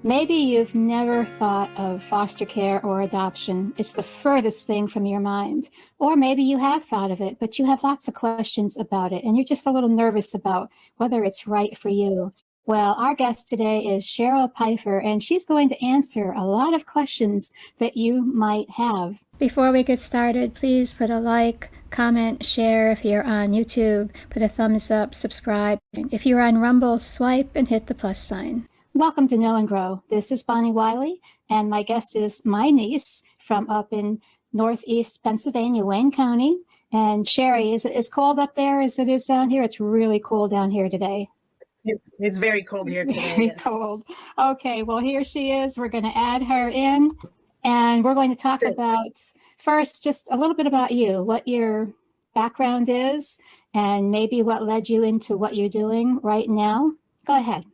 Maybe you've never thought of foster care or adoption. It's the furthest thing from your mind. Or maybe you have thought of it, but you have lots of questions about it, and you're just a little nervous about whether it's right for you. Well, our guest today is Cheryl Peifer, and she's going to answer a lot of questions that you might have. Before we get started, please put a like, comment, share if you're on YouTube, put a thumbs up, subscribe. If you're on Rumble, swipe and hit the plus sign. Welcome to Know and Grow. This is Bonnie Wiley, and my guest is my niece from up in Northeast Pennsylvania, Wayne County. And Sherry, is it as cold up there as it is down here? It's really cool down here today. It's very cold here today. Very cold. Okay, well, here she is. We're going to add her in, and we're going to talk about, first, just a little bit about you, what your background is, and maybe what led you into what you're doing right now. Go ahead.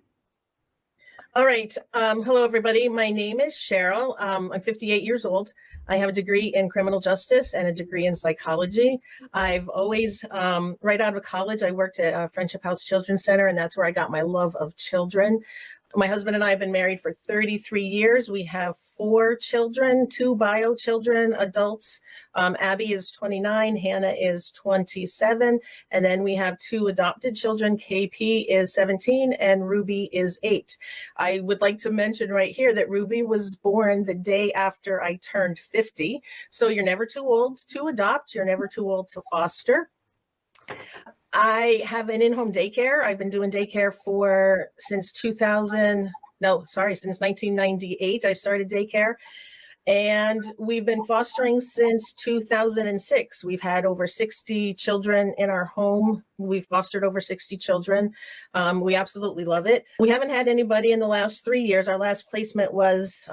All right. Hello, everybody. My name is Cheryl. I'm 58 years old. I have a degree in criminal justice and a degree in psychology. I've always, right out of college, I worked at Friendship House Children's Center, and that's where I got my love of children. My husband and I have been married for 33 years. We have 4 children, 2 bio children, adults. Abby is 29, Hannah is 27, and then we have 2 adopted children. KP is 17 and Ruby is 8. I would like to mention right here that Ruby was born the day after I turned 50. So you're never too old to adopt. You're never too old to foster. I have an in-home daycare. I've been doing daycare since 1998. I started daycare, and we've been fostering since 2006. We've had over 60 children in our home. We've fostered over 60 children. We absolutely love it. We haven't had anybody in the last 3 years. Our last placement was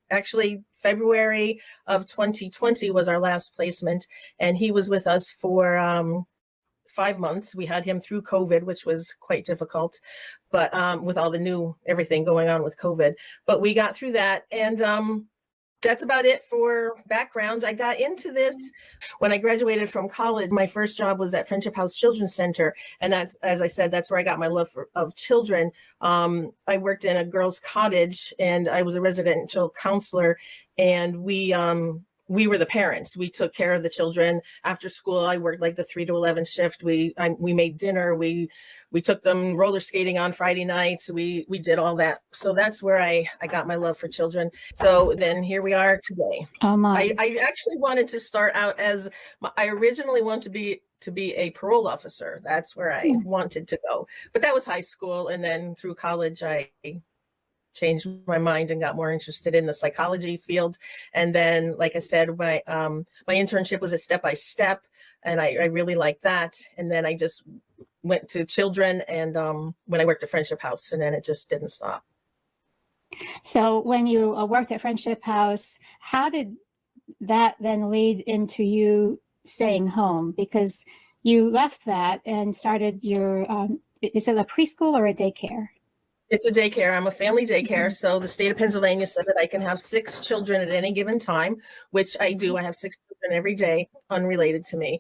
actually February of 2020 was our last placement, and he was with us for 5 months. We had him through COVID, which was quite difficult, but with all the everything going on with COVID, but we got through that. And that's about it for background. I got into this when I graduated from college. My first job was at Friendship House Children's Center. And that's, as I said, that's where I got my love of children. I worked in a girls' cottage, and I was a residential counselor, and we were the parents. We took care of the children after school. I worked like the 3 to 11 shift. We made dinner. We took them roller skating on Friday nights. We did all that. So that's where I got my love for children. So then here we are today. Oh my! I actually wanted to start out I originally wanted to be a parole officer. That's where I wanted to go. But that was high school, and then through college I changed my mind and got more interested in the psychology field. And then, like I said, my internship was a step-by-step, and I really liked that. And then I just went to children, and when I worked at Friendship House, and then it just didn't stop. So when you worked at Friendship House, how did that then lead into you staying home? Because you left that and started your, is it a preschool or a daycare? It's a daycare. I'm a family daycare. So the state of Pennsylvania said that I can have 6 children at any given time, which I do. I have 6 children every day, unrelated to me.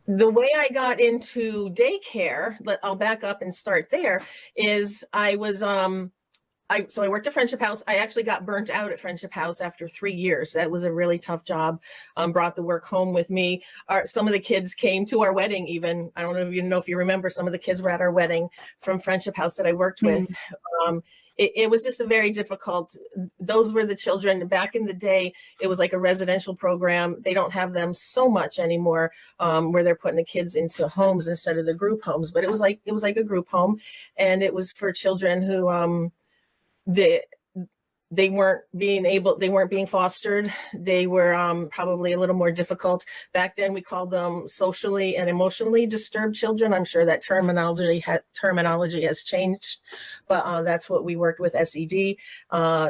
The way I got into daycare, but I'll back up and start there, is I worked at Friendship House. I actually got burnt out at Friendship House after 3 years. That was a really tough job. Brought the work home with me. Some of the kids came to our wedding even. I don't know if you remember, some of the kids were at our wedding from Friendship House that I worked with. It was just a very difficult, those were the children back in the day. It was like a residential program. They don't have them so much anymore, where they're putting the kids into homes instead of the group homes. But it was like a group home, and it was for children who, they weren't being fostered. They were probably a little more difficult. Back then we called them socially and emotionally disturbed children. I'm sure that terminology has changed, but that's what we worked with, SED.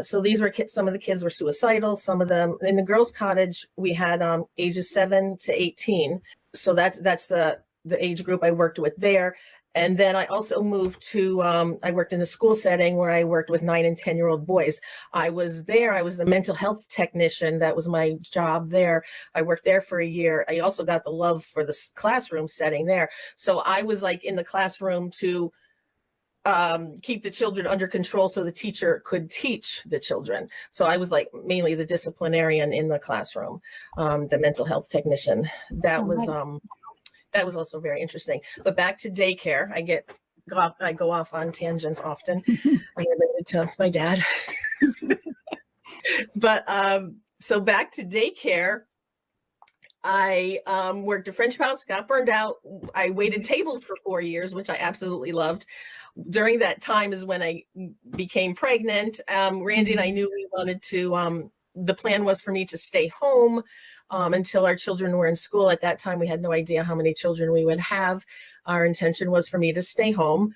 So these were some of the kids were suicidal. Some of them in the girls' cottage, we had ages 7 to 18. So that's the age group I worked with there. And then I also moved to, I worked in the school setting where I worked with 9 and 10-year-old boys. I was the mental health technician. That was my job there. I worked there for a year. I also got the love for the classroom setting there. So I was like in the classroom to keep the children under control so the teacher could teach the children. So I was like mainly the disciplinarian in the classroom, the mental health technician. That was also very interesting. But back to daycare, I go off on tangents often. I related to my dad. But so back to daycare, I worked a French house, got burned out. I waited tables for 4 years, which I absolutely loved. During that time is when I became pregnant. Randy and I knew we wanted to, the plan was for me to stay home until our children were in school. At that time, we had no idea how many children we would have. Our intention was for me to stay home.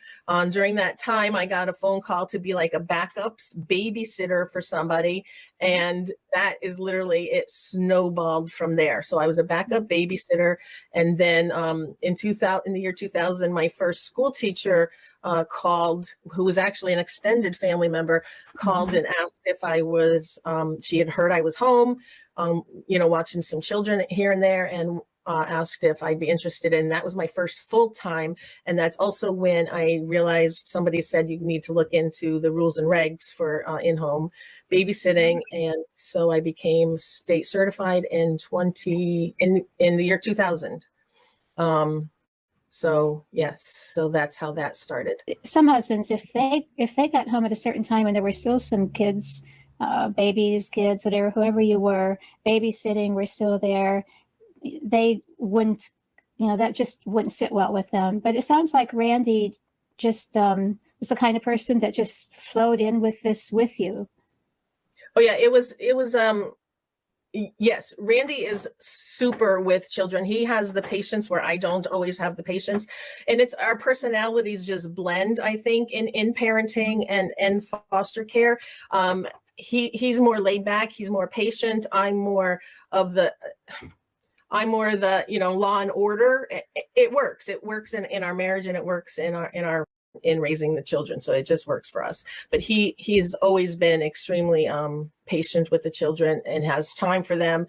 During that time, I got a phone call to be like a backup babysitter for somebody. And that is literally, it snowballed from there. So I was a backup babysitter. And then in the year 2000, my first school teacher called, who was actually an extended family member, called and asked if I was, she had heard I was home, watching some children here and there, and asked if I'd be interested in. That was my first full time. And that's also when I realized somebody said you need to look into the rules and regs for in-home babysitting. And so I became state certified in the year 2000. So yes, so that's how that started. Some husbands, if they got home at a certain time and there were still some kids, babies, kids, whatever, whoever you were, babysitting were still there, they wouldn't, that just wouldn't sit well with them. But it sounds like Randy just was the kind of person that just flowed in with this with you. Oh yeah, it was yes, Randy is super with children. He has the patience where I don't always have the patience. And it's our personalities just blend, I think, in parenting and foster care. He's more laid back, he's more patient. I'm more of the law and order. It works in our marriage, and it works in raising the children. So it just works for us. But he's always been extremely patient with the children and has time for them.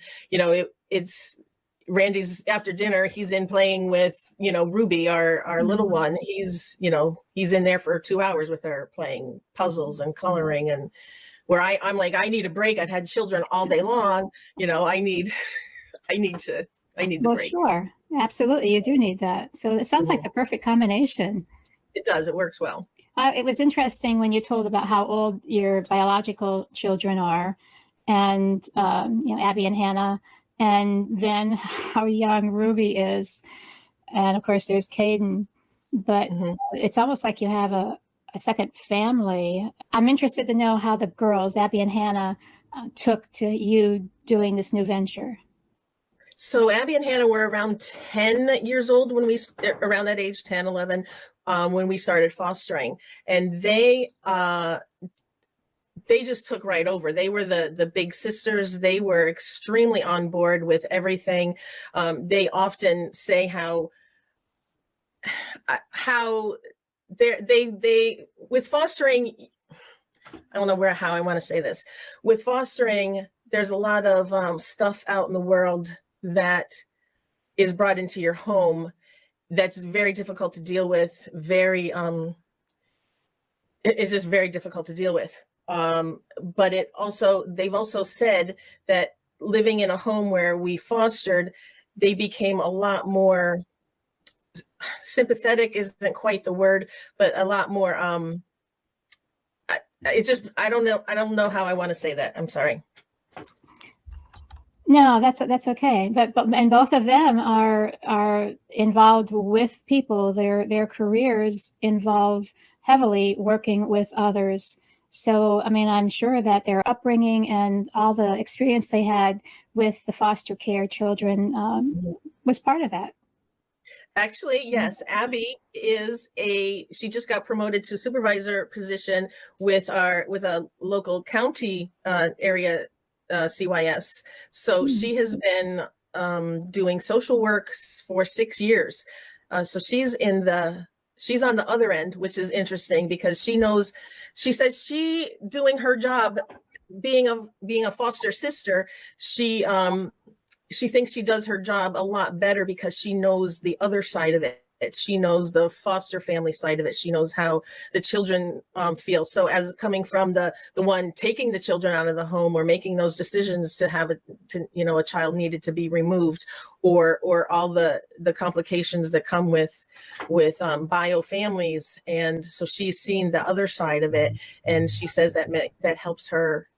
It's Randy's after dinner, he's in playing with, Ruby, our little one. He's in there for 2 hours with her playing puzzles and coloring, and where I'm like, I need a break. I've had children all day long. I need the break. Sure. Absolutely. You do need that. So it sounds like the perfect combination. It does. It works well. It was interesting when you told about how old your biological children are, and, Abby and Hannah, and then how young Ruby is. And of course there's Caden, but it's almost like you have a second family. I'm interested to know how the girls, Abby and Hannah, took to you doing this new venture. So Abby and Hannah were around 10 years old around that age, 10, 11, when we started fostering. And they just took right over. They were the big sisters. They were extremely on board with everything. They often say how they with fostering, I don't know how I want to say this. With fostering, there's a lot of stuff out in the world that is brought into your home that's very difficult to deal with. It's just very difficult to deal with. But they've also said that living in a home where we fostered, they became a lot more sympathetic, isn't quite the word, but a lot more, I don't know how I want to say that. I'm sorry. No, that's okay. But and both of them are involved with people. Their careers involve heavily working with others. So, I mean, I'm sure that their upbringing and all the experience they had with the foster care children was part of that. Actually, yes. Abby she just got promoted to supervisor position with a local county area CYS. So she has been doing social work for 6 years. So she's on the other end, which is interesting because she says she doing her job, being a foster sister, she thinks she does her job a lot better because she knows the other side of it. She knows the foster family side of it. She knows how the children feel. So as coming from the one taking the children out of the home or making those decisions to have a child needed to be removed, or all the complications that come with bio families. And so she's seen the other side of it, and she says that helps her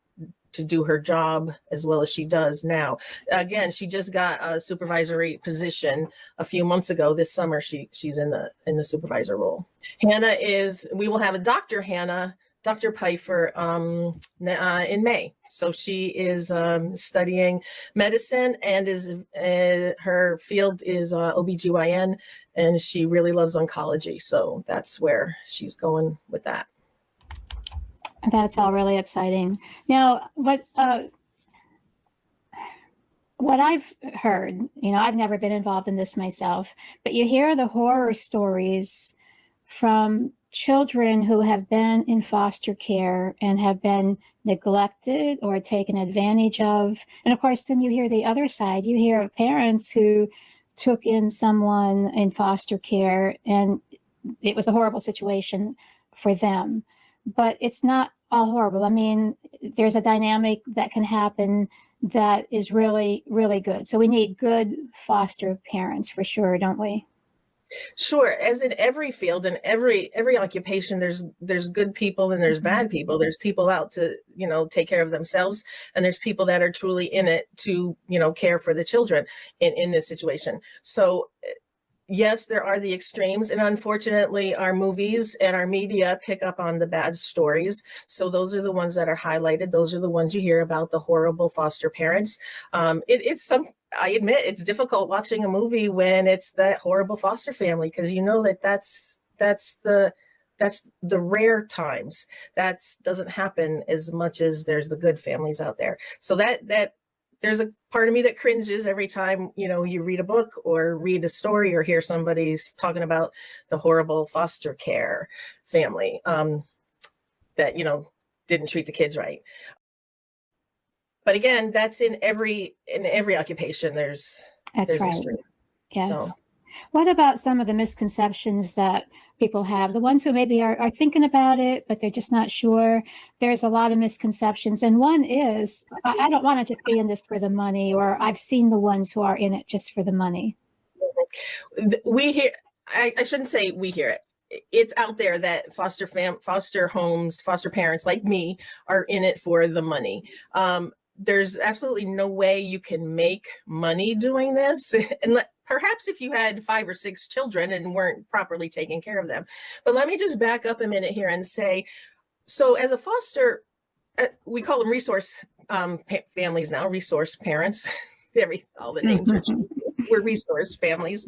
to do her job as well as she does now. Again, she just got a supervisory position a few months ago. This summer, she's in the supervisor role. We will have a Dr. Peifer in May. So she is studying medicine, and her field is OBGYN, and she really loves oncology. So that's where she's going with that. That's all really exciting. Now, what I've heard, I've never been involved in this myself, but you hear the horror stories from children who have been in foster care and have been neglected or taken advantage of. And of course, then you hear the other side. You hear of parents who took in someone in foster care and it was a horrible situation for them. But it's not all horrible. I mean, there's a dynamic that can happen that is really, really good. So we need good foster parents for sure, don't we? Sure. As in every field and every occupation, there's good people and there's bad people. There's people out to, take care of themselves, and there's people that are truly in it to, care for the children in this situation. So yes, there are the extremes, and unfortunately our movies and our media pick up on the bad stories. So those are the ones that are highlighted. Those are the ones you hear about, the horrible foster parents. I admit it's difficult watching a movie when it's that horrible foster family, because that's the rare times. That doesn't happen as much as there's the good families out there. So that there's a part of me that cringes every time, you read a book or read a story or hear somebody's talking about the horrible foster care family that, didn't treat the kids right. But again, that's in every occupation. There's right. Extreme. Yes. So. What about some of the misconceptions that people have? The ones who maybe are thinking about it, but they're just not sure. There's a lot of misconceptions. And one is, I don't want to just be in this for the money, or I've seen the ones who are in it just for the money. We hear, I shouldn't say we hear it. It's out there that foster homes, foster parents like me are in it for the money. There's absolutely no way you can make money doing this. And perhaps if you had 5 or 6 children and weren't properly taking care of them. But let me just back up a minute here and say, so as a foster, we call them resource families now, resource parents. All the names are we're resource families.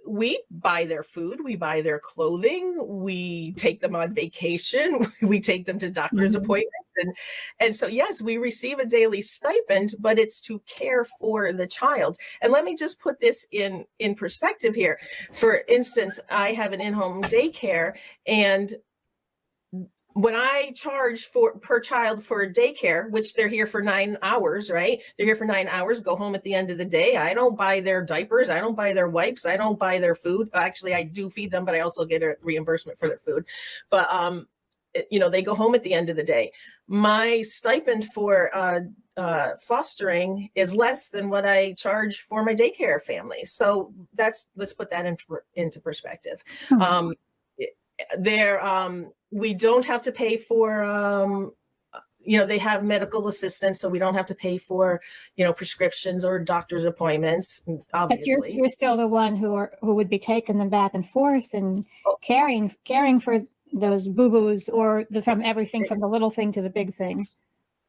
We buy their food, we buy their clothing, we take them on vacation, we take them to doctor's appointments. And so, yes, we receive a daily stipend, but it's to care for the child. And let me just put this in perspective here. For instance, I have an in-home daycare, and when I charge per child for daycare, which they're here for 9 hours, right? They're here for 9 hours, go home at the end of the day. I don't buy their diapers. I don't buy their wipes. I don't buy their food. Actually, I do feed them, but I also get a reimbursement for their food. But, they go home at the end of the day. My stipend for fostering is less than what I charge for my daycare family. So let's put that into perspective. We don't have to pay for, they have medical assistance, so we don't have to pay for, prescriptions or doctor's appointments, obviously. But you're still the one who would be taking them back and forth and caring for those boo-boos, or from everything from the little thing to the big thing.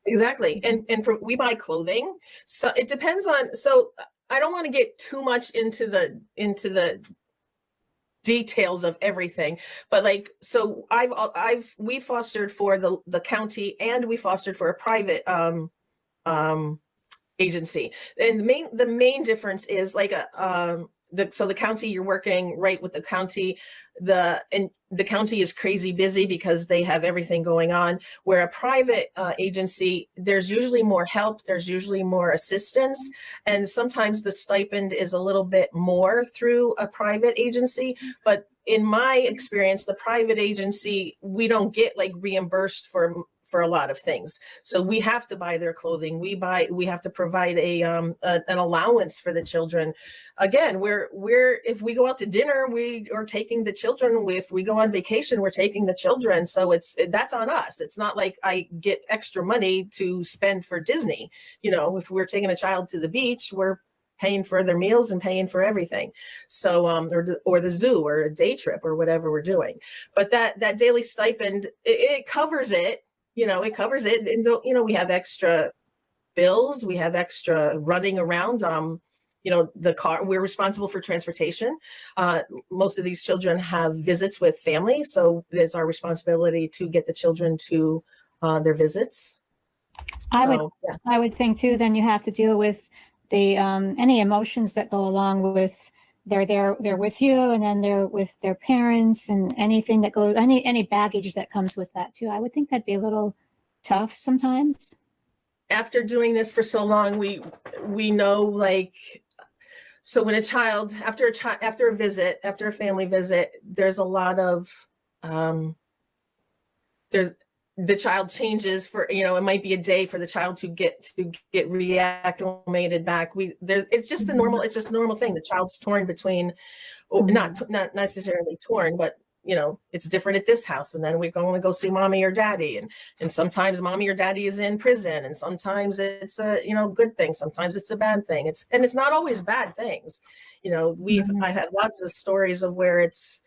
Exactly. And we buy clothing. So it depends on, so I don't want to get too much into the details of everything, but so we fostered for the county, and we fostered for a private agency. And the main difference is so the county, you're working right with the county, and the county is crazy busy because they have everything going on. Where a private agency, there's usually more help, there's usually more assistance, and sometimes the stipend is a little bit more through a private agency. But in my experience, the private agency, we don't get like reimbursed for a lot of things. So we have to buy their clothing. We have to provide an allowance for the children. Again, if we go out to dinner, we are taking the children. If we go on vacation, we're taking the children. So that's on us. It's not like I get extra money to spend for Disney. If we're taking a child to the beach, we're paying for their meals and paying for everything. So, or the zoo or a day trip or whatever we're doing. But that daily stipend, it covers it. It covers it. And, we have extra bills. We have extra running around. The car, we're responsible for transportation. Most of these children have visits with family. So it's our responsibility to get the children to their visits. I would think too, then you have to deal with the any emotions that go along with they're with you, and then they're with their parents, and anything that goes, any baggage that comes with that too. I would think that'd be a little tough sometimes. After doing this for so long, we know, like, so when a child, after a family visit, there's a lot of the child changes for, it might be a day for the child to get reacclimated back. It's just a normal thing. The child's torn between, or not necessarily torn, but it's different at this house. And then we're going to go see mommy or daddy. And sometimes mommy or daddy is in prison. And sometimes it's a, good thing. Sometimes it's a bad thing. It's not always bad things. I've had lots of stories of where it's,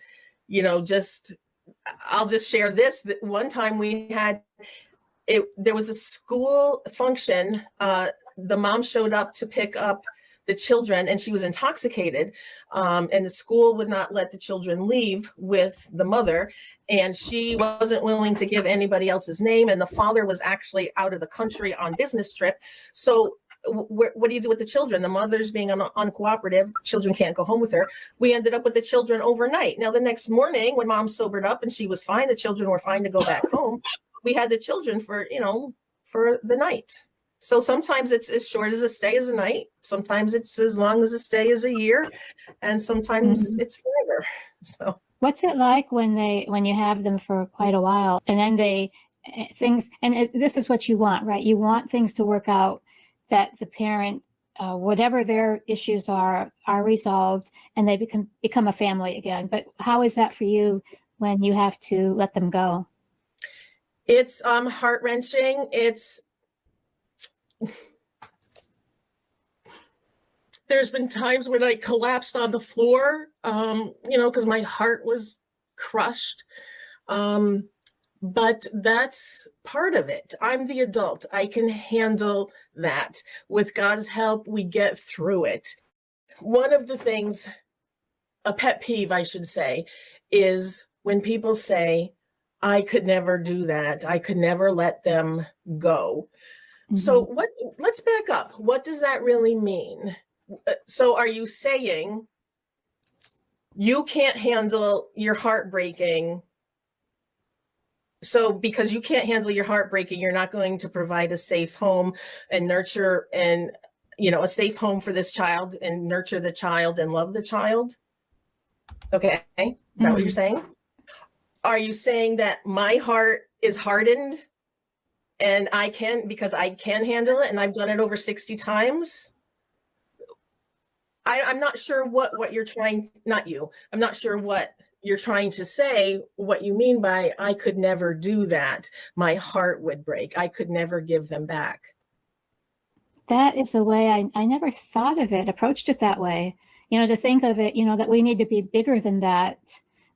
I'll just share this. That one time there was a school function. The mom showed up to pick up the children, and she was intoxicated. And the school would not let the children leave with the mother. And she wasn't willing to give anybody else's name. And the father was actually out of the country on business trip. So what do you do with the children? The mother's being uncooperative. Children can't go home with her. We ended up with the children overnight. Now, the next morning, when mom sobered up and she was fine, the children were fine to go back home. We had the children for the night. So sometimes it's as short as a stay as a night. Sometimes it's as long as a stay as a year, and sometimes it's forever. So what's it like when you have them for quite a while, and then this is what you want, right? You want things to work out, that the parent, whatever their issues are resolved, and they become a family again. But how is that for you when you have to let them go? It's heart-wrenching. There's been times when I collapsed on the floor, because my heart was crushed. But that's part of it. I'm the adult. I can handle that. With God's help, we get through it. One of the things, a pet peeve, I should say, is when people say, I could never do that. I could never let them go. So let's back up. What does that really mean? So are you saying you can't handle your heart breaking? So because you can't handle your heart breaking, you're not going to provide a safe home and nurture and, a safe home for this child and nurture the child and love the child? Okay. Is that what you're saying? Are you saying that my heart is hardened and because I can handle it and I've done it over 60 times? I'm not sure what you're trying, not you. I'm not sure what you're trying to say, what you mean by I could never do that. My heart would break. I could never give them back. That is a way I never thought of it, approached it that way. To think of it, that we need to be bigger than that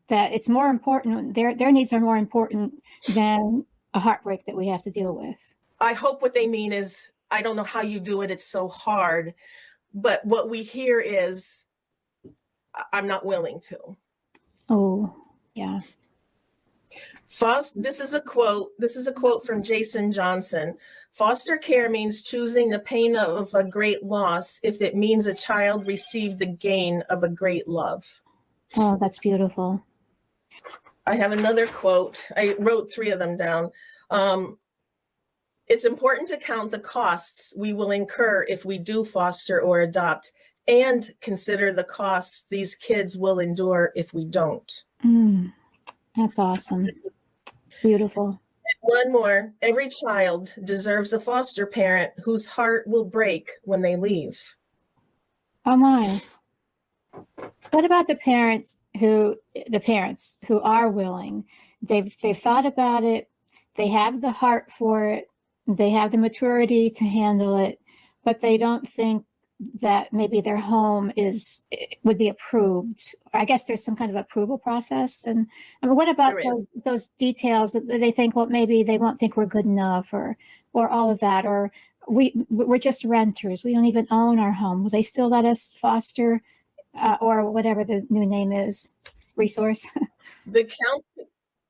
it's more important. Their needs are more important than a heartbreak that we have to deal with. I hope what they mean is, I don't know how you do it. It's so hard. But what we hear is, I'm not willing to. Oh, yeah. This is a quote. This is a quote from Jason Johnson. Foster care means choosing the pain of a great loss if it means a child received the gain of a great love. Oh, that's beautiful. I have another quote. I wrote 3 of them down. It's important to count the costs we will incur if we do foster or adopt, and consider the costs these kids will endure if we don't. That's awesome. It's beautiful. One more. Every child deserves a foster parent whose heart will break when they leave. Oh my. What about the parents who are willing? They've thought about it. They have the heart for it. They have the maturity to handle it, but they don't think that maybe their home would be approved. I guess there's some kind of approval process. And I mean, what about those details that they think, well, maybe they won't think we're good enough, or all of that, or we're just renters. We don't even own our home. Will they still let us foster, or whatever the new name is, resource? The county.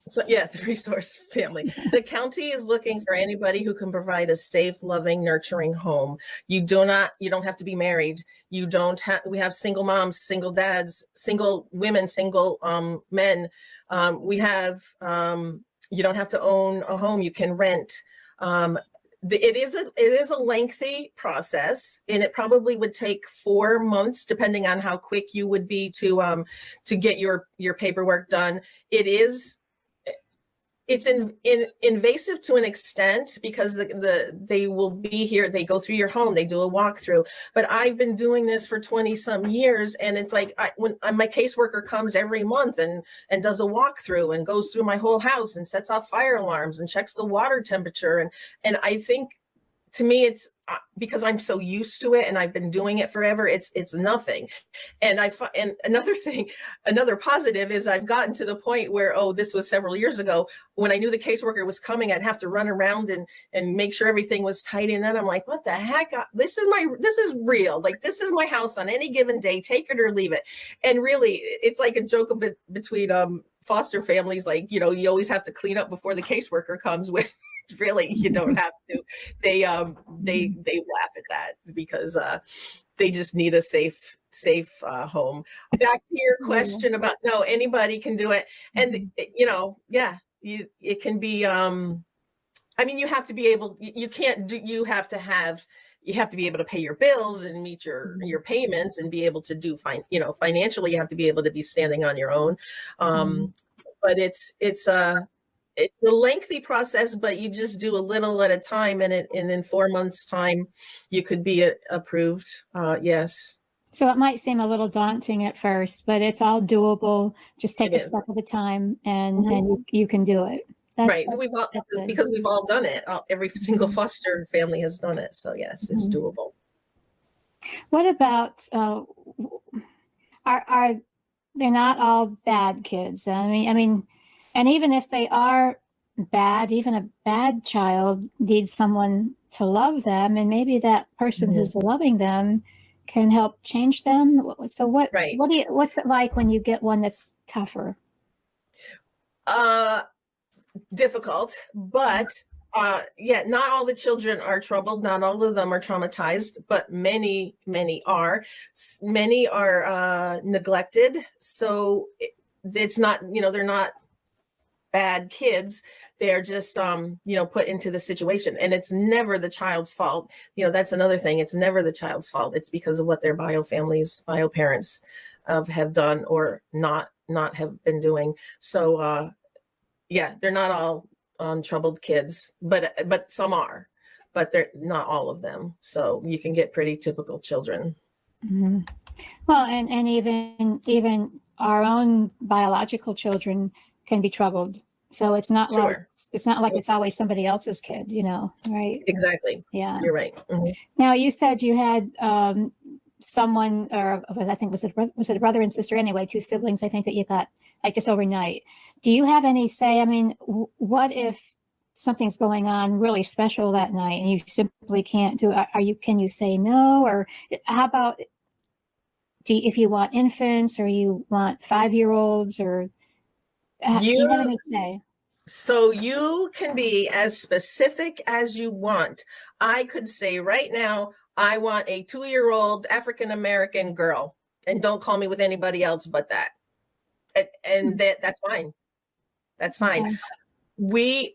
So yeah, the resource family. The county is looking for anybody who can provide a safe, loving, nurturing home. You don't have to be married. We have single moms, single dads, single women, single men. We have, you don't have to own a home. You can rent. It is a lengthy process, and it probably would take 4 months, depending on how quick you would be to get your paperwork done. It's invasive to an extent, because they will be here, they go through your home, they do a walkthrough. But I've been doing this for 20 some years, and it's like when my caseworker comes every month and does a walkthrough and goes through my whole house and sets off fire alarms and checks the water temperature. And I think, to me, it's because I'm so used to it and I've been doing it forever, it's nothing. And another positive is I've gotten to the point where, this was several years ago, when I knew the caseworker was coming, I'd have to run around and make sure everything was tight. And then I'm like, what the heck? This is real. Like, this is my house on any given day, take it or leave it. And really, it's like a joke a bit between foster families, like, you always have to clean up before the caseworker comes with. Really, you don't have to. They laugh at that, because they just need a safe home. Back to your question about, no, anybody can do it. And it can be, you have to be able, you have to be able to pay your bills and meet your payments and be able to do financially, you have to be able to be standing on your own. But it's a lengthy process, but you just do a little at a time, and in 4 months' time, you could be approved. Yes. So it might seem a little daunting at first, but it's all doable. Just take a step at a time, and you can do it. Right. Because we've all done it. Every single foster family has done it. So yes, it's doable. What about, are they're not all bad kids? I mean, and even if they are bad, even a bad child needs someone to love them, and maybe that person who's loving them can help change them. So what's it like when you get one that's tougher? Difficult, but not all the children are troubled. Not all of them are traumatized, but many are. Many are neglected. So it's not, they're not bad kids. They're just put into the situation, and it's never the child's fault. That's another thing. It's never the child's fault. It's because of what their bio parents have done or not have been doing. So they're not all troubled kids, but some are, but they're not all of them. So you can get pretty typical children. Well, and even our own biological children can be troubled. So it's not like it's always somebody else's kid, right? Exactly. Yeah, you're right. Now, you said you had someone, or I think was it a brother and sister? Anyway, 2 siblings. I think that you got like just overnight. Do you have any say? I mean, what if something's going on really special that night and you simply can't do it? Can you say no? Or how about if you want infants, or you want 5-year-olds, or do you have any say? So you can be as specific as you want. I could say right now, I want a 2-year-old African-American girl, and don't call me with anybody else but that. And that's fine. That's fine. Okay.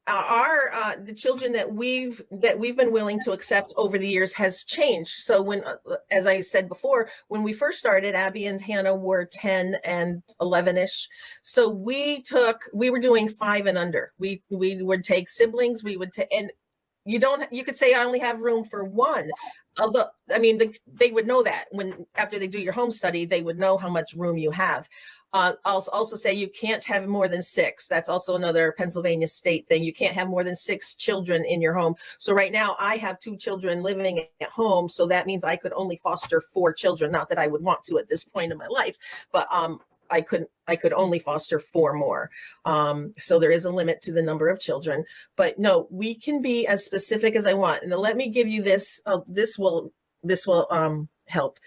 The children that we've been willing to accept over the years has changed. So when, as I said before, when we first started, Abby and Hannah were 10 and 11ish. So we were doing 5 and under. We would take siblings. We would take, and you could say I only have room for one. Although, I mean, they would know that after they do your home study, they would know how much room you have. I'll also say you can't have more than 6. That's also another Pennsylvania state thing. You can't have more than 6 children in your home. So right now I have 2 children living at home. So that means I could only foster 4 children. Not that I would want to at this point in my life, but I could only foster 4 more. So there is a limit to the number of children, but no, we can be as specific as I want. And let me give you this, this will help.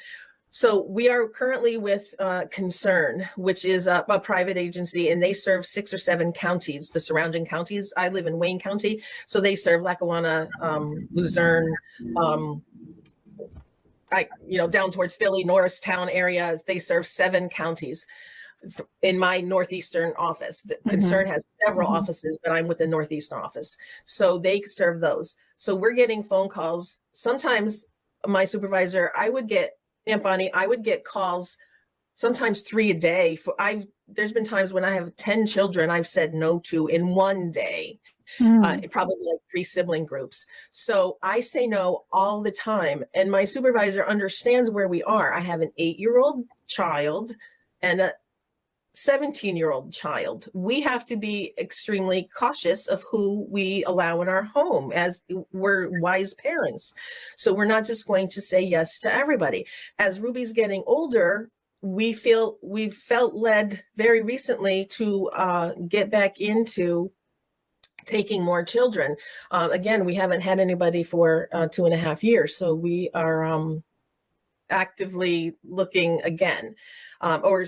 So we are currently with Concern, which is a private agency, and they serve 6 or 7 counties, the surrounding counties. I live in Wayne County, so they serve Lackawanna, Luzerne, down towards Philly, Norristown area. They serve 7 counties. In my Northeastern office, Concern has several offices, but I'm with the Northeastern office. So they serve those. So we're getting phone calls. Sometimes my supervisor, Aunt Bonnie, I would get calls, sometimes 3 a day. There's been times when I have 10 children I've said no to in one day. Probably like 3 sibling groups. So I say no all the time. And my supervisor understands where we are. I have an 8-year-old child and a 17-year-old child. We have to be extremely cautious of who we allow in our home, as we're wise parents. So we're not just going to say yes to everybody. As Ruby's getting older, we've felt led very recently to get back into taking more children. Again, we haven't had anybody for 2.5 years. So we are actively looking again, or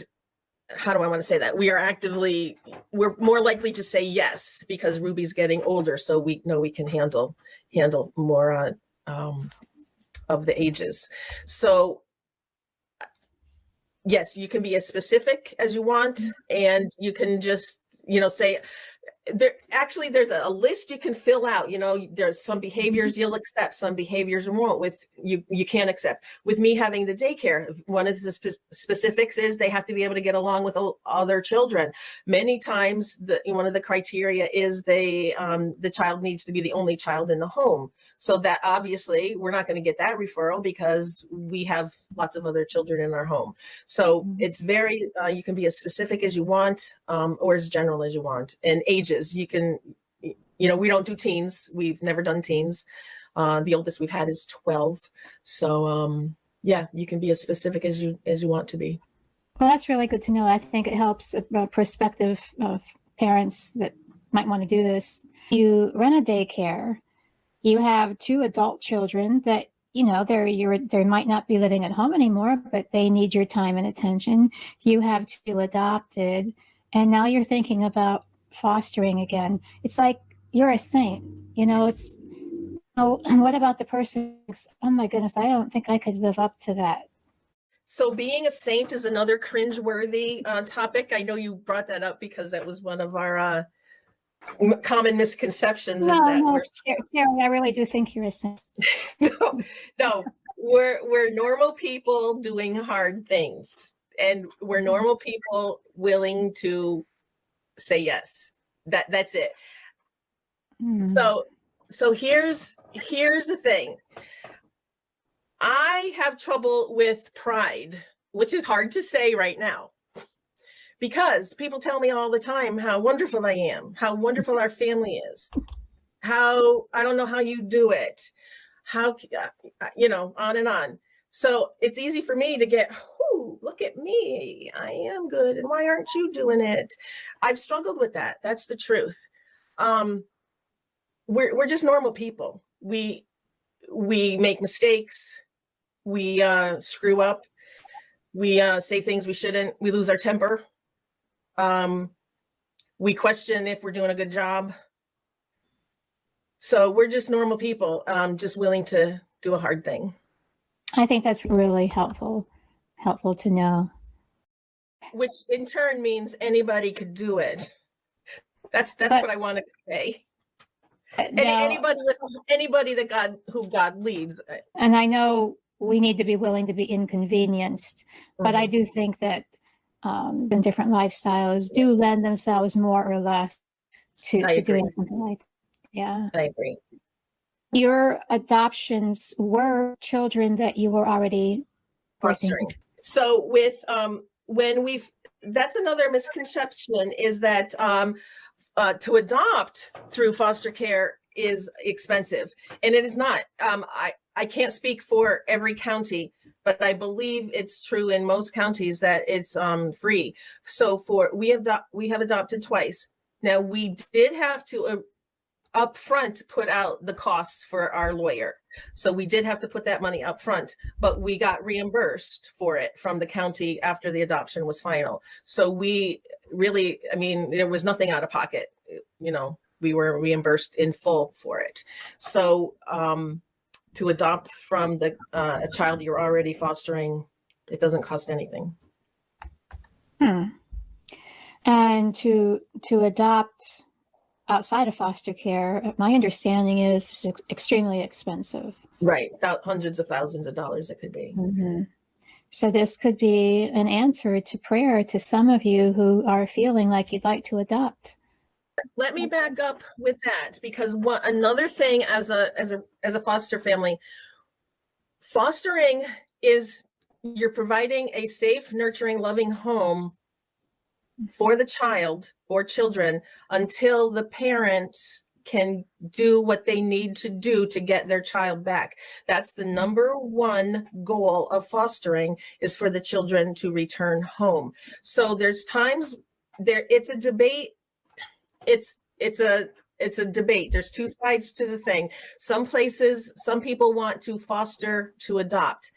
how do I want to say that? We're more likely to say yes because Ruby's getting older. So we know we can handle more of the ages. So yes, you can be as specific as you want, and you can just, say, there's a list you can fill out. There's some behaviors you'll accept, some behaviors you won't. With you can't accept. With me having the daycare, one of the specifics is they have to be able to get along with other children. Many times one of the criteria is the child needs to be the only child in the home. So that obviously we're not going to get that referral because we have lots of other children in our home. So it's very, you can be as specific as you want, or as general as you want. And ages, you can, we don't do teens. We've never done teens. The oldest we've had is 12. So yeah, you can be as specific as you want to be. Well, that's really good to know. I think it helps prospective parents that might want to do this. You run a daycare. You have 2 adult children that, they might not be living at home anymore, but they need your time and attention. You have 2 adopted, and now you're thinking about fostering again. It's like you're a saint. What about the person? Oh my goodness, I don't think I could live up to that. So being a saint is another cringeworthy topic. I know you brought that up because that was one of our common misconceptions. Cheryl, I really do think you're a saint. No, we're normal people doing hard things, and we're normal people willing to say yes. That's it. So here's the thing. I have trouble with pride, which is hard to say right now, because people tell me all the time how wonderful I am, how wonderful our family is, how I don't know how you do it, how, on and on. So it's easy for me to get, look at me, I am good, and why aren't you doing it? I've struggled with that. That's the truth. We're just normal people. We make mistakes. We screw up. We say things we shouldn't. We lose our temper. We question if we're doing a good job. So we're just normal people, just willing to do a hard thing. I think that's really helpful to know. Which in turn means anybody could do it. That's what I want to say. Anybody who God leads. And I know we need to be willing to be inconvenienced, but I do think that the different lifestyles do lend themselves more or less to doing something like that. Yeah. I agree. Your adoptions were children that you were already fostering. So with that's another misconception, is that to adopt through foster care is expensive, and it is not. I can't speak for every county, but I believe it's true in most counties that it's free. So we have adopted twice. Now, we did have to up front put out the costs for our lawyer. So we did have to put that money up front, but we got reimbursed for it from the county after the adoption was final. So we really, I mean, there was nothing out of pocket. We were reimbursed in full for it. So to adopt from a child you're already fostering, it doesn't cost anything. And to adopt outside of foster care, my understanding is it's extremely expensive. Right. Hundreds of thousands of dollars it could be. Mm-hmm. So this could be an answer to prayer to some of you who are feeling like you'd like to adopt. Let me back up with that, because another thing as a foster family, fostering is you're providing a safe, nurturing, loving home for the child or children until the parents can do what they need to do to get their child back. That's the number one goal of fostering, is for the children to return home. So there's times it's a debate. It's a debate. There's two sides to the thing. Some places, some people want to foster to adopt.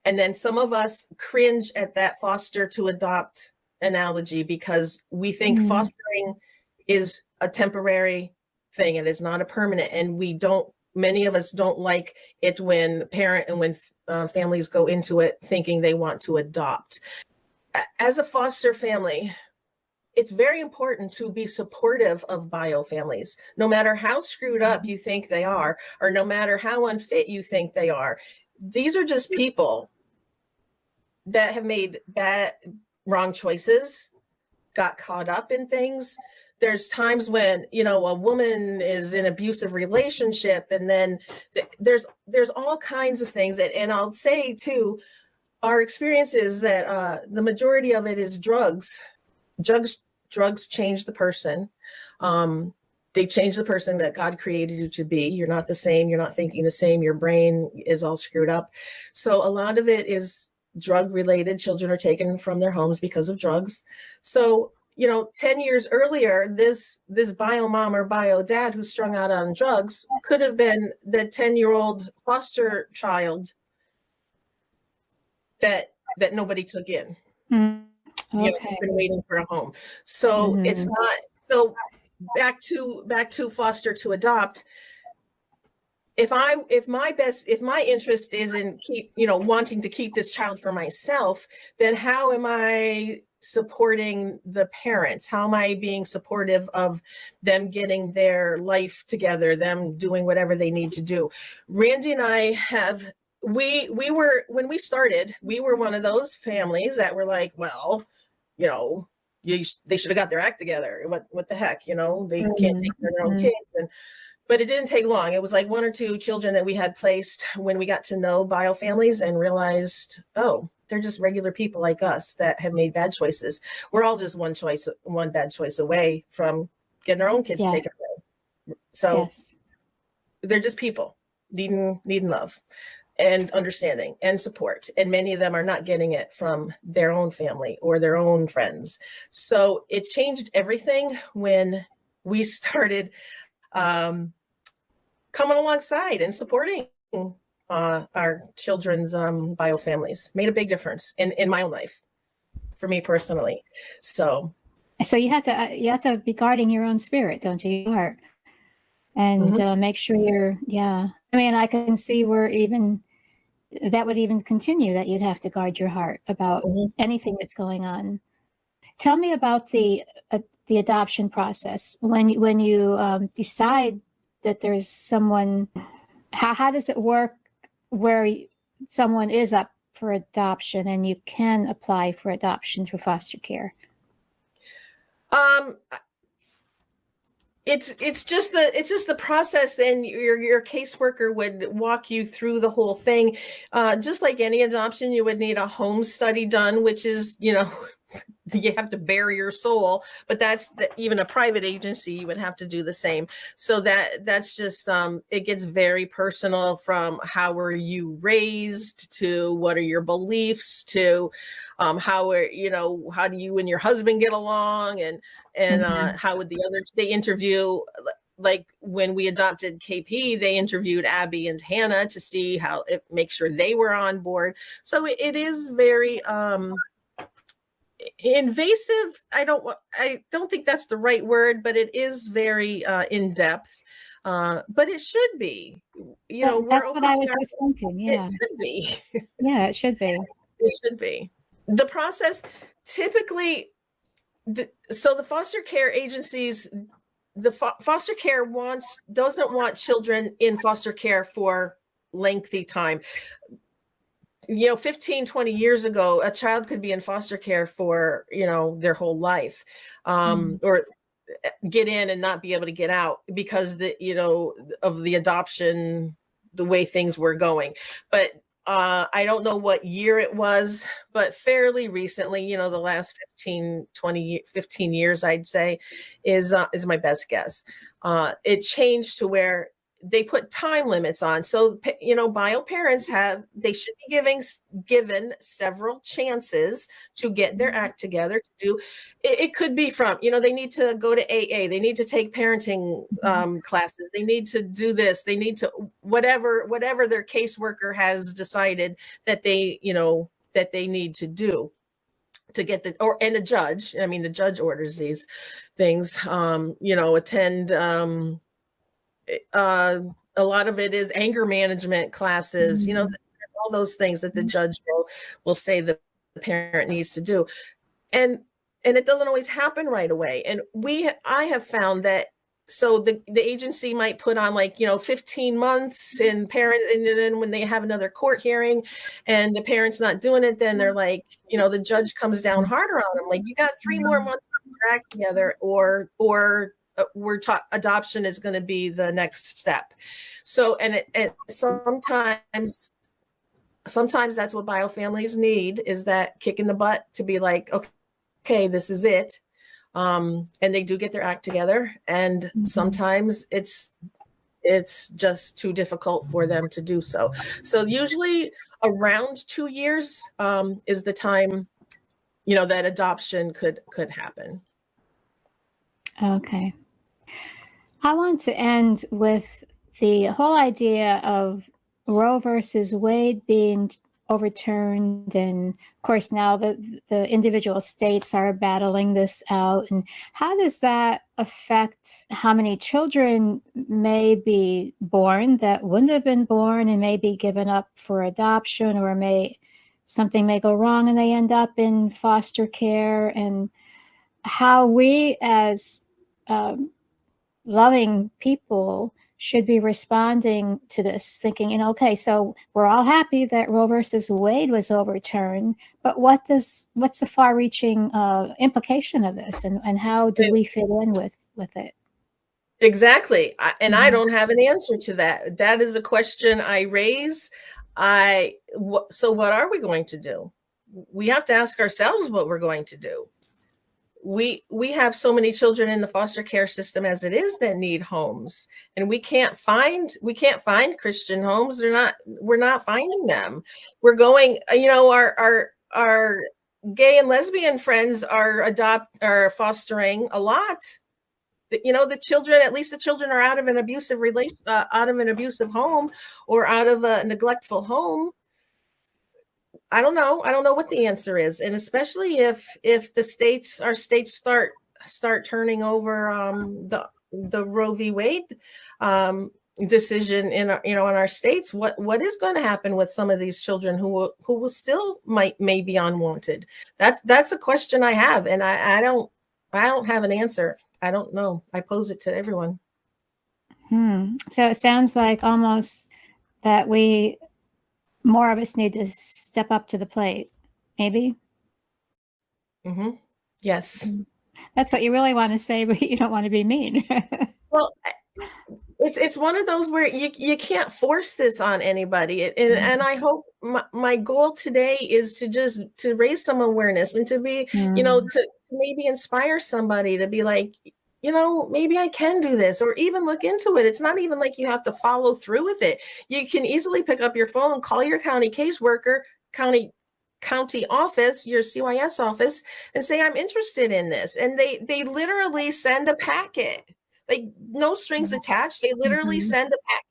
And then some of us cringe at that foster to adopt analogy, because we think fostering is a temporary thing and it's not a permanent. And many of us don't like it when families go into it thinking they want to adopt. As a foster family, it's very important to be supportive of bio families, no matter how screwed up you think they are, or no matter how unfit you think they are. These are just people that have made wrong choices, got caught up in things. There's times when, a woman is in an abusive relationship, and then there's all kinds of things and I'll say too, our experience is that the majority of it is drugs. Drugs change the person. They change the person that God created you to be. You're not the same. You're not thinking the same. Your brain is all screwed up. So a lot of it is drug related. Children are taken from their homes because of drugs. So, 10 years earlier, this bio mom or bio dad who's strung out on drugs could have been the 10-year-old foster child that nobody took in. Okay. Been waiting for a home. So it's not. So back to foster to adopt. If my interest is in wanting to keep this child for myself, then how am I supporting the parents? How am I being supportive of them getting their life together, them doing whatever they need to do? Randy and I we were, when we started, we were one of those families that were like, well, they should have got their act together. What the heck, they can't take care of their own kids. But it didn't take long. It was like one or two children that we had placed when we got to know bio families and realized, oh, they're just regular people like us that have made bad choices. We're all just one bad choice away from getting our own kids taken away. So they're just people needing love and understanding and support. And many of them are not getting it from their own family or their own friends. So it changed everything when we started coming alongside and supporting our children's bio families. Made a big difference in my own life, for me personally. So So you have to be guarding your own spirit, don't you? Your heart, and Mhm. make sure you're. Yeah, I mean, I can see where even that would even continue. That you'd have to guard your heart about Mhm. anything that's going on. Tell me about the adoption process when you decide that there's someone. How does it work where someone is up for adoption and you can apply for adoption through foster care? Um, it's just the process, and your caseworker would walk you through the whole thing. Just like any adoption, you would need a home study done, which is, you have to bare your soul, but even a private agency, you would have to do the same. So that's just it gets very personal, from how were you raised to what are your beliefs to how do you and your husband get along, and Mhm. how would they interview, like when we adopted KP, they interviewed Abby and Hannah to see make sure they were on board. So it is very invasive. I don't think that's the right word, but it is very in depth. But it should be. We're That's what I opening was our. just thinking. It Yeah, should be. yeah, it should be. It should be. The process typically. So the foster care agencies, the foster care doesn't want children in foster care for lengthy time. 15, 20 years ago, a child could be in foster care for, their whole life, Mm. or get in and not be able to get out because of the adoption, the way things were going. But I don't know what year it was, but fairly recently, the last 15 years, I'd say, is my best guess. It changed to where they put time limits on. So, bio parents they should be given several chances to get their act together, to do. It could be from, they need to go to AA, they need to take parenting classes, they need to do this, they need to whatever their caseworker has decided that they need to do to get and the judge. I mean, the judge orders these things. Attend. A lot of it is anger management classes. Mm. All those things that the judge will say the parent needs to do, and it doesn't always happen right away. And I have found that. So the agency might put on 15 months, and then when they have another court hearing and the parent's not doing it, then they're like, the judge comes down harder on them. Like, you got 3 more months to get your act together, or adoption is going to be the next step. So, and sometimes that's what bio families need, is that kick in the butt to be like, okay, this is it. And they do get their act together. And sometimes it's just too difficult for them to do so. So usually around 2 years is the time, that adoption could happen. Okay. I want to end with the whole idea of Roe versus Wade being overturned. And of course, now the individual states are battling this out. And how does that affect how many children may be born that wouldn't have been born and may be given up for adoption, or something may go wrong and they end up in foster care? And how we as loving people should be responding to this, thinking, okay, so we're all happy that Roe versus Wade was overturned, but what's the far-reaching implication of this, and how do we fit in with it? Exactly. And I Mhm. don't have an answer to that. That is a question I raise. So what are we going to do? We have to ask ourselves what we're going to do. We have so many children in the foster care system as it is that need homes, and we can't find Christian homes. We're not finding them. We're going, our gay and lesbian friends are fostering a lot. The children, at least the children, are out of an abusive home, or out of a neglectful home. I don't know what the answer is. And especially if our states start start turning over the Roe v. Wade decision in our, in our states, what is going to happen with some of these children who will still may be unwanted? That's a question I have, and I don't have an answer. I don't know. I pose it to everyone. So it sounds like almost that more of us need to step up to the plate, maybe. Yes. That's what you really want to say, but you don't want to be mean. Well, it's one of those where you can't force this on anybody. And I hope my goal today is to raise some awareness and to be, to maybe inspire somebody to be like, maybe I can do this, or even look into it. It's not even like you have to follow through with it. You can easily pick up your phone, call your county caseworker, county office, your CYS office, and say, I'm interested in this. And they literally send a packet. Like, no strings attached. They literally send a packet.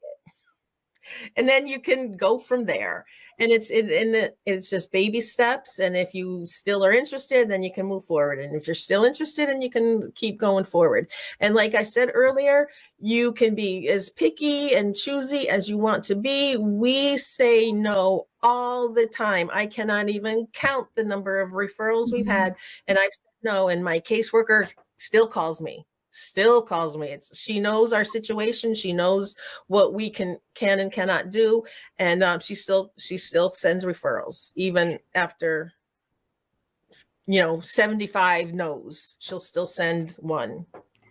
And then you can go from there. And it's just baby steps. And if you still are interested, then you can move forward. And if you're still interested, and you can keep going forward. And like I said earlier, you can be as picky and choosy as you want to be. We say no all the time. I cannot even count the number of referrals we've had. And I've said no, and my caseworker still calls me. She knows our situation. She knows what we can and cannot do. And she still sends referrals, even after, 75 no's, she'll still send one.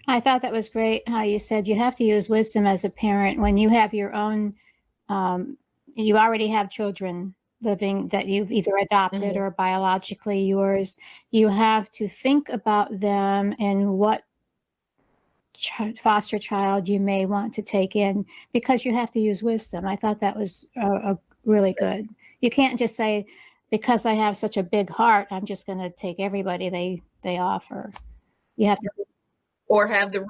I thought that was great how you said you have to use wisdom as a parent when you have your own, you already have children living that you've either adopted or biologically yours. You have to think about them and what foster child you may want to take in, because you have to use wisdom. I thought that was really good. You can't just say, because I have such a big heart, I'm just going to take everybody they offer. You have to, or have the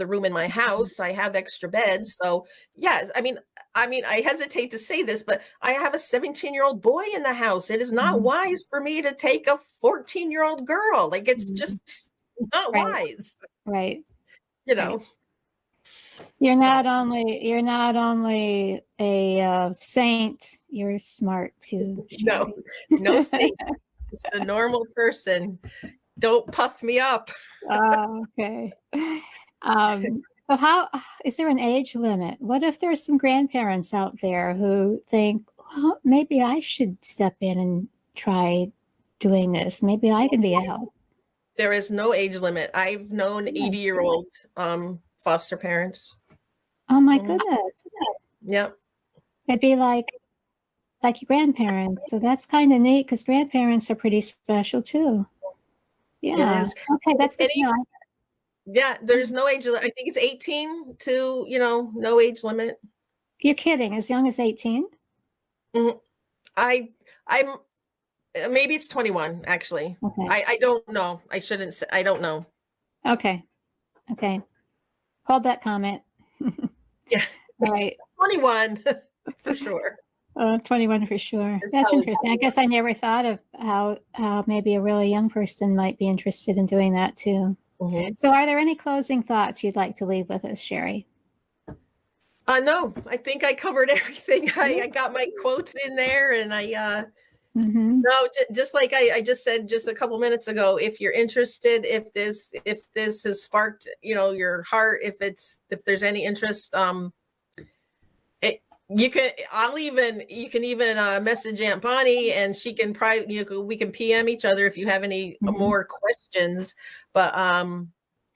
room in my house. I have extra beds. So yeah, I mean, I hesitate to say this, but I have a 17-year-old boy in the house. It is not wise for me to take a 14-year-old girl. Like, it's just not wise. Right. You're not only a saint, you're smart too. No saint. Just a normal person. Don't puff me up. Okay. So how is there an age limit? What if there's some grandparents out there who think, well, maybe I should step in and try doing this. Maybe I can be a help. There is no age limit. I've known 80-year-old foster parents. Oh my goodness. Yep. It'd be like your grandparents. So that's kind of neat, because grandparents are pretty special too. Yeah. It is. Okay, that's good. Yeah, there's no age limit. I think it's 18 to, no age limit. You're kidding. As young as 18? I'm maybe it's 21, actually. Okay. I don't know. I shouldn't say, I don't know. Okay. Hold that comment. Yeah. All right. 21 for sure. 21 for sure. That's interesting. I guess I never thought of how maybe a really young person might be interested in doing that too. So are there any closing thoughts you'd like to leave with us, Sherry? No, I think I covered everything. I got my quotes in there, and no, just like I just said just a couple minutes ago, if you're interested, if this has sparked, your heart, if there's any interest, you can even message Aunt Bonnie, and she can we can PM each other if you have any more questions. But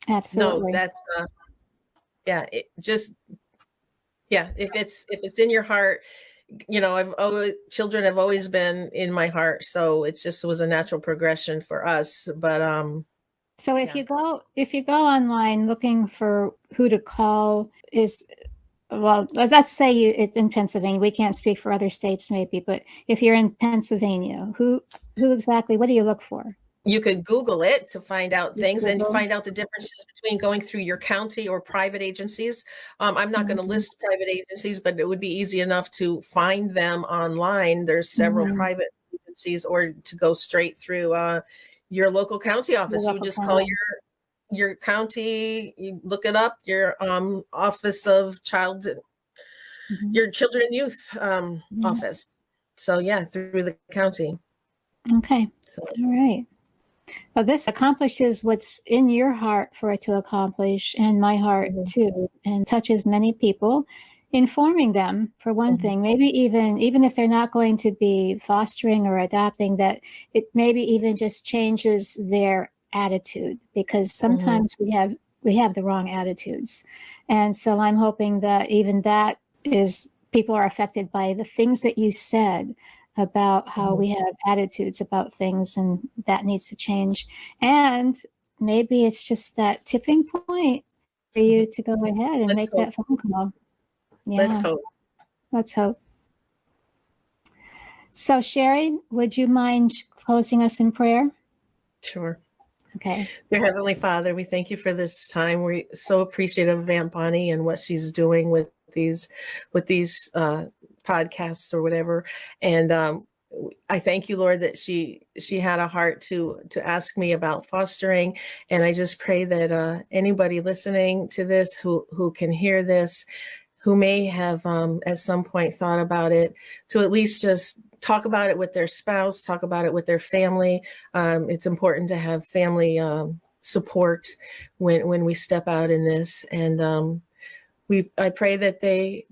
absolutely. No, that's if it's in your heart, children have always been in my heart, so it was a natural progression for us. But so if you go online looking for who to call, let's say it's in Pennsylvania. We can't speak for other states maybe, but if you're in Pennsylvania, who exactly, what do you look for? You could Google it to find out things and find out the differences between going through your county or private agencies. I'm not going to list private agencies, but it would be easy enough to find them online. There's several private agencies, or to go straight through your local county office. You would just call your county, you look it up, your Office of Child, your Children and Youth office. So yeah, through the county. Okay. So All right. Well, this accomplishes what's in your heart for it to accomplish, and my heart too, and touches many people, informing them for one thing, maybe even if they're not going to be fostering or adopting, that it maybe even just changes their attitude, because sometimes we have the wrong attitudes. And so I'm hoping that even that is, people are affected by the things that you said about how we have attitudes about things, and that needs to change. And maybe it's just that tipping point for you to go ahead and make that phone call. Yeah. let's hope. Let's hope. So Sherry, would you mind closing us in prayer? Sure. Okay. Dear Heavenly Father, we thank you for this time. We're so appreciative of Aunt Bonnie and what she's doing with these podcasts or whatever. And I thank you, Lord, that she had a heart to ask me about fostering. And I just pray that anybody listening to this who can hear this, who may have at some point thought about it, to at least just talk about it with their spouse, talk about it with their family. It's important to have family support when we step out in this. And I pray that they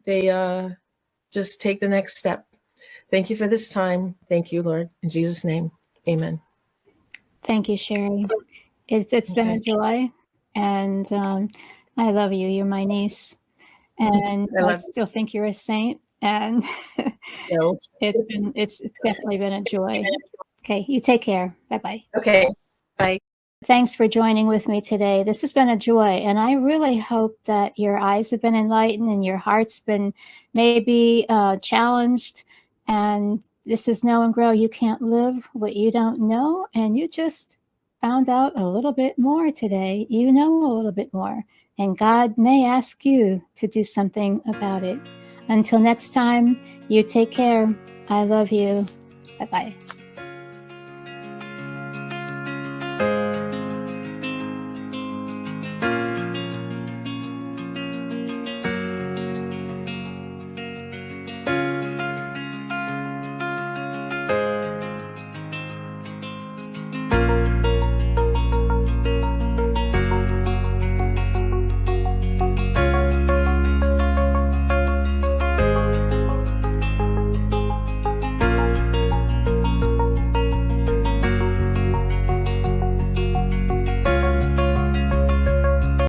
just take the next step. Thank you for this time. Thank you, Lord. In Jesus' name, amen. Thank you, Sherry. It's been a joy, and I love you. You're my niece, and I still think you're a saint. And it's definitely been a joy. Okay, you take care. Bye-bye. Okay, bye. Thanks for joining with me today. This has been a joy, and I really hope that your eyes have been enlightened and your heart's been maybe challenged. And this is Know and Grow. You can't live what you don't know, and you just found out a little bit more today. You know a little bit more, and God may ask you to do something about it. Until next time, you take care. I love you. Bye-bye.